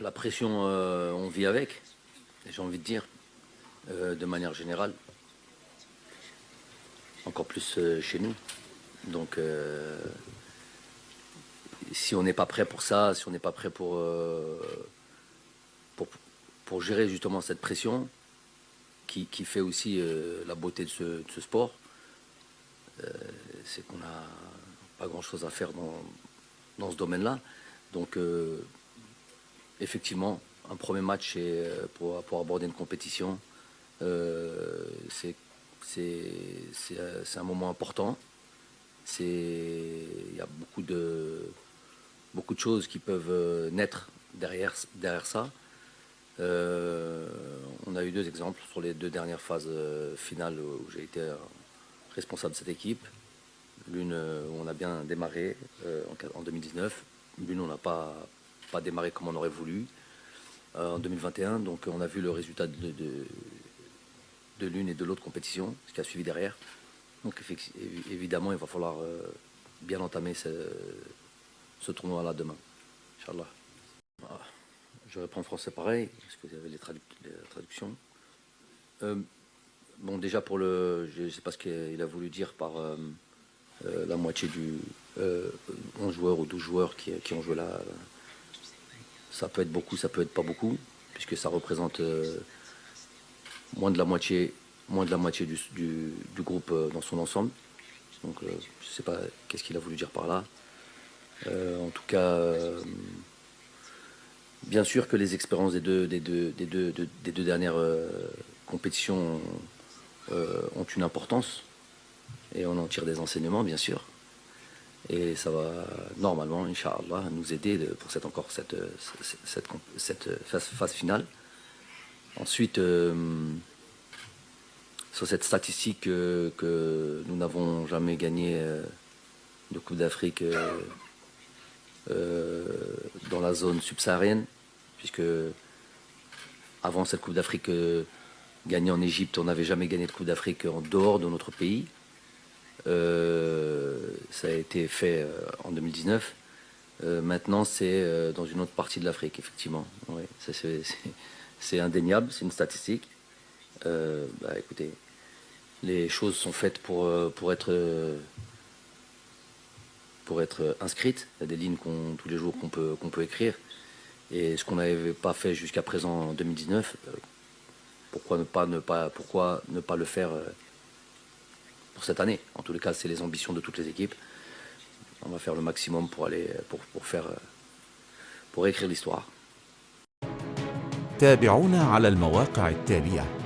La pression, on vit avec, j'ai envie de dire, de manière générale. Encore plus chez nous. Donc, si on n'est pas prêt pour ça, si on n'est pas prêt pour gérer justement cette pression, qui fait aussi la beauté de ce sport, c'est qu'on n'a pas grand-chose à faire dans ce domaine-là. Donc, effectivement, un premier match pour aborder une compétition, c'est un moment important. Il y a beaucoup de choses qui peuvent naître derrière ça. On a eu 2 exemples sur les 2 dernières phases finales où j'ai été responsable de cette équipe. L'une où on a bien démarré en 2019, l'une où on n'a pas démarré comme on aurait voulu en 2021. Donc on a vu le résultat de l'une et de l'autre compétition, ce qui a suivi derrière. Donc évidemment, il va falloir bien entamer ce tournoi-là demain, Inch'Allah. Je réponds en français pareil, parce que vous avez les traductions. Bon, déjà je ne sais pas ce qu'il a voulu dire par la moitié du 11 joueurs ou 12 joueurs qui ont joué là. Ça peut être beaucoup, ça peut être pas beaucoup, puisque ça représente moins de la moitié du groupe dans son ensemble. Donc je ne sais pas qu'est-ce qu'il a voulu dire par là. En tout cas, bien sûr que les expériences des deux dernières compétitions ont une importance et on en tire des enseignements, bien sûr. Et ça va normalement, Inch'Allah, nous aider pour cette phase finale. Ensuite, sur cette statistique que nous n'avons jamais gagné de Coupe d'Afrique dans la zone subsaharienne, puisque avant cette Coupe d'Afrique gagnée en Égypte, on n'avait jamais gagné de Coupe d'Afrique en dehors de notre pays. Ça a été fait en 2019. Maintenant, c'est dans une autre partie de l'Afrique, effectivement. Oui, c'est indéniable, c'est une statistique. Écoutez, les choses sont faites pour être inscrites. Il y a des lignes tous les jours qu'on peut écrire. Et ce qu'on n'avait pas fait jusqu'à présent en 2019, pourquoi ne pas le faire pour cette année? En tous les cas, c'est les ambitions de toutes les équipes. On va faire le maximum pour écrire l'histoire. تابعونا على المواقع التالية.